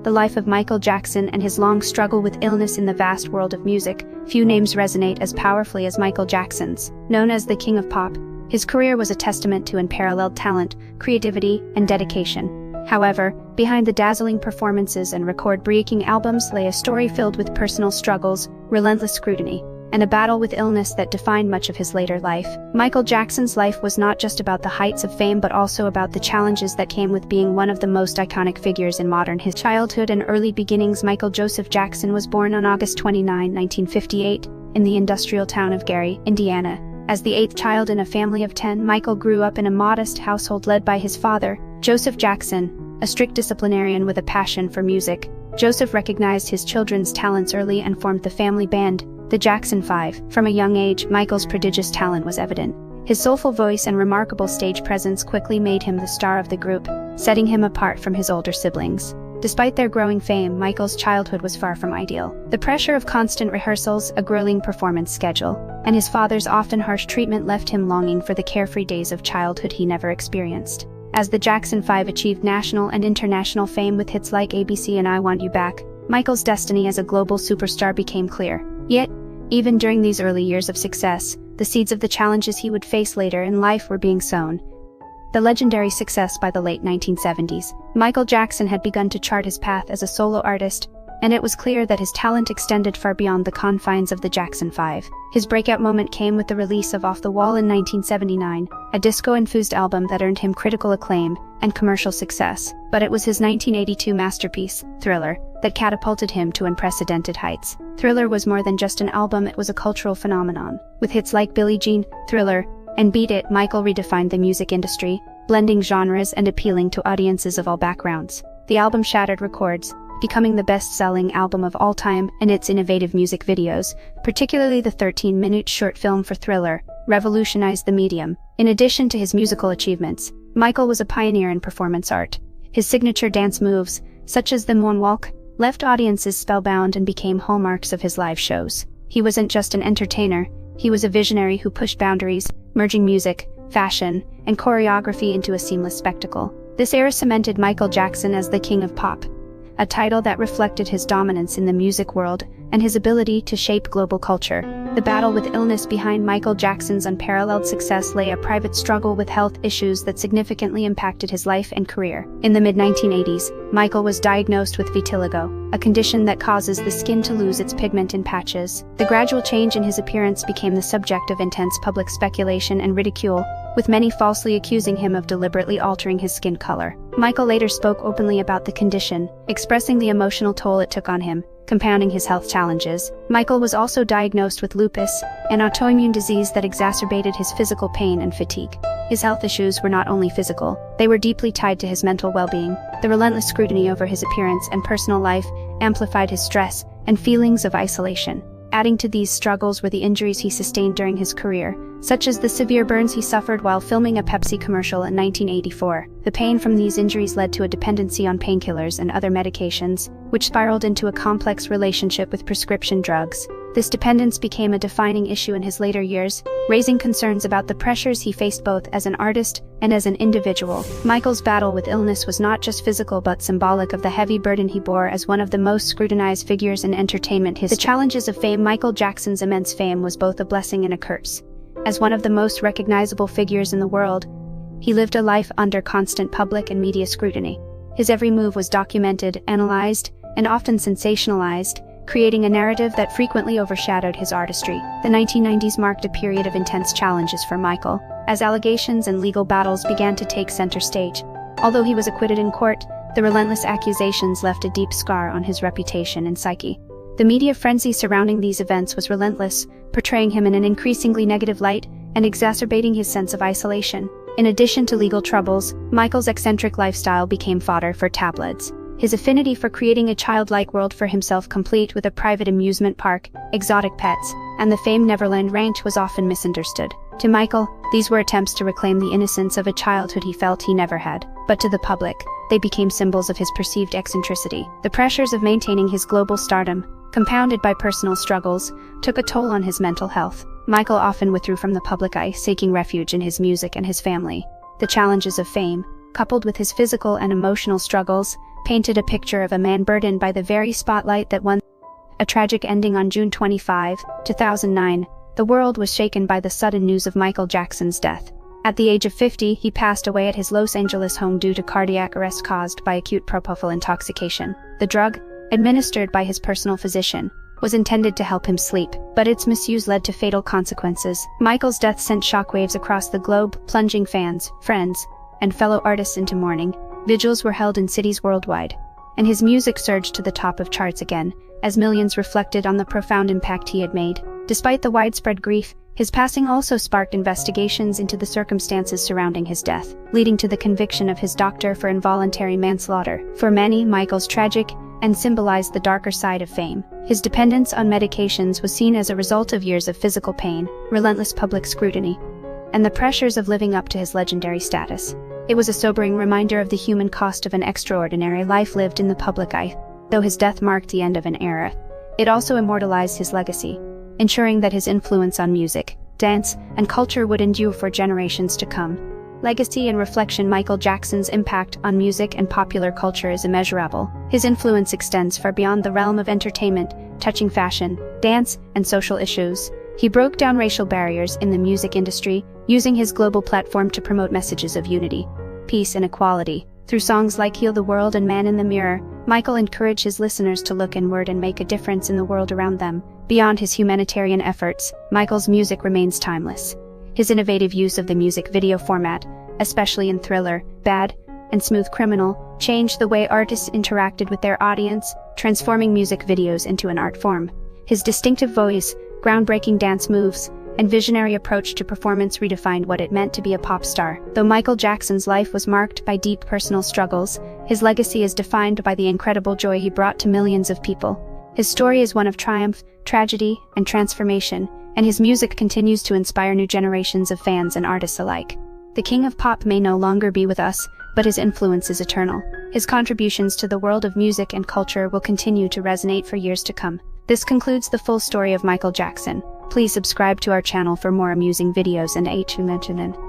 the life of Michael Jackson and his long struggle with illness in the vast world of music, few names resonate as powerfully as Michael Jackson's. Known as the King of Pop, his career was a testament to unparalleled talent, creativity, and dedication. However, behind the dazzling performances and record-breaking albums lay a story filled with personal struggles, relentless scrutiny, and a battle with illness that defined much of his later life. Michael Jackson's life was not just about the heights of fame but also about the challenges that came with being one of the most iconic figures in modern his childhood and early beginnings. Michael Joseph Jackson was born on August 29, 1958, in the industrial town of Gary, Indiana. As the eighth child in a family of 10, Michael grew up in a modest household led by his father, Joseph Jackson, a strict disciplinarian with a passion for music. Joseph recognized his children's talents early and formed the family band, the Jackson 5. From a young age, Michael's prodigious talent was evident. His soulful voice and remarkable stage presence quickly made him the star of the group, setting him apart from his older siblings. Despite their growing fame, Michael's childhood was far from ideal. The pressure of constant rehearsals, a grueling performance schedule, and his father's often harsh treatment left him longing for the carefree days of childhood he never experienced. As the Jackson 5 achieved national and international fame with hits like ABC and I Want You Back, Michael's destiny as a global superstar became clear. Yet, even during these early years of success, the seeds of the challenges he would face later in life were being sown. The legendary success by the late 1970s, Michael Jackson had begun to chart his path as a solo artist, and it was clear that his talent extended far beyond the confines of the Jackson 5. His breakout moment came with the release of Off the Wall in 1979, a disco-infused album that earned him critical acclaim and commercial success. But it was his 1982 masterpiece, Thriller, that catapulted him to unprecedented heights. Thriller was more than just an album, it was a cultural phenomenon. With hits like Billie Jean, Thriller, and Beat It, Michael redefined the music industry, blending genres and appealing to audiences of all backgrounds. The album shattered records, becoming the best-selling album of all time, and its innovative music videos, particularly the 13-minute short film for Thriller, revolutionized the medium. In addition to his musical achievements, Michael was a pioneer in performance art. His signature dance moves, such as the moonwalk, left audiences spellbound and became hallmarks of his live shows. He wasn't just an entertainer, he was a visionary who pushed boundaries, merging music, fashion, and choreography into a seamless spectacle. This era cemented Michael Jackson as the King of Pop, a title that reflected his dominance in the music world and his ability to shape global culture. The battle with illness behind Michael Jackson's unparalleled success lay a private struggle with health issues that significantly impacted his life and career. In the mid-1980s, Michael was diagnosed with vitiligo, a condition that causes the skin to lose its pigment in patches. The gradual change in his appearance became the subject of intense public speculation and ridicule, with many falsely accusing him of deliberately altering his skin color. Michael later spoke openly about the condition, expressing the emotional toll it took on him, compounding his health challenges. Michael was also diagnosed with lupus, an autoimmune disease that exacerbated his physical pain and fatigue. His health issues were not only physical, they were deeply tied to his mental well-being. The relentless scrutiny over his appearance and personal life amplified his stress and feelings of isolation. Adding to these struggles were the injuries he sustained during his career, such as the severe burns he suffered while filming a Pepsi commercial in 1984. The pain from these injuries led to a dependency on painkillers and other medications, which spiraled into a complex relationship with prescription drugs. This dependence became a defining issue in his later years, raising concerns about the pressures he faced both as an artist and as an individual. Michael's battle with illness was not just physical but symbolic of the heavy burden he bore as one of the most scrutinized figures in entertainment history. The challenges of fame. Michael Jackson's immense fame was both a blessing and a curse. As one of the most recognizable figures in the world, he lived a life under constant public and media scrutiny. His every move was documented, analyzed, and often sensationalized, creating a narrative that frequently overshadowed his artistry. The 1990s marked a period of intense challenges for Michael, as allegations and legal battles began to take center stage. Although he was acquitted in court, the relentless accusations left a deep scar on his reputation and psyche. The media frenzy surrounding these events was relentless, portraying him in an increasingly negative light and exacerbating his sense of isolation. In addition to legal troubles, Michael's eccentric lifestyle became fodder for tabloids. His affinity for creating a childlike world for himself, complete with a private amusement park, exotic pets, and the famed Neverland Ranch, was often misunderstood. To Michael, these were attempts to reclaim the innocence of a childhood he felt he never had. But to the public, they became symbols of his perceived eccentricity. The pressures of maintaining his global stardom, compounded by personal struggles, took a toll on his mental health. Michael often withdrew from the public eye, seeking refuge in his music and his family. The challenges of fame, coupled with his physical and emotional struggles, painted a picture of a man burdened by the very spotlight that won a tragic ending on June 25, 2009. The world was shaken by the sudden news of Michael Jackson's death. At the age of 50, he passed away at his Los Angeles home due to cardiac arrest caused by acute propofol intoxication. The drug, administered by his personal physician, was intended to help him sleep, but its misuse led to fatal consequences. Michael's death sent shockwaves across the globe, plunging fans, friends, and fellow artists into mourning. Vigils were held in cities worldwide, and his music surged to the top of charts again, as millions reflected on the profound impact he had made. Despite the widespread grief, his passing also sparked investigations into the circumstances surrounding his death, leading to the conviction of his doctor for involuntary manslaughter. For many, Michael's tragic and symbolized the darker side of fame. His dependence on medications was seen as a result of years of physical pain, relentless public scrutiny, and the pressures of living up to his legendary status. It was a sobering reminder of the human cost of an extraordinary life lived in the public eye. Though his death marked the end of an era, it also immortalized his legacy, ensuring that his influence on music, dance, and culture would endure for generations to come. Legacy and reflection. Michael Jackson's impact on music and popular culture is immeasurable. His influence extends far beyond the realm of entertainment, touching fashion, dance, and social issues. He broke down racial barriers in the music industry, using his global platform to promote messages of unity, peace, and equality. Through songs like Heal the World and Man in the Mirror, Michael encouraged his listeners to look inward and make a difference in the world around them. Beyond his humanitarian efforts, Michael's music remains timeless. His innovative use of the music video format, especially in Thriller, Bad, and Smooth Criminal, changed the way artists interacted with their audience, transforming music videos into an art form. His distinctive voice, groundbreaking dance moves, and visionary approach to performance redefined what it meant to be a pop star. Though Michael Jackson's life was marked by deep personal struggles, his legacy is defined by the incredible joy he brought to millions of people. His story is one of triumph, tragedy, and transformation, and his music continues to inspire new generations of fans and artists alike. The King of Pop may no longer be with us, but his influence is eternal. His contributions to the world of music and culture will continue to resonate for years to come. This concludes the full story of Michael Jackson. Please subscribe to our channel for more amusing videos and mention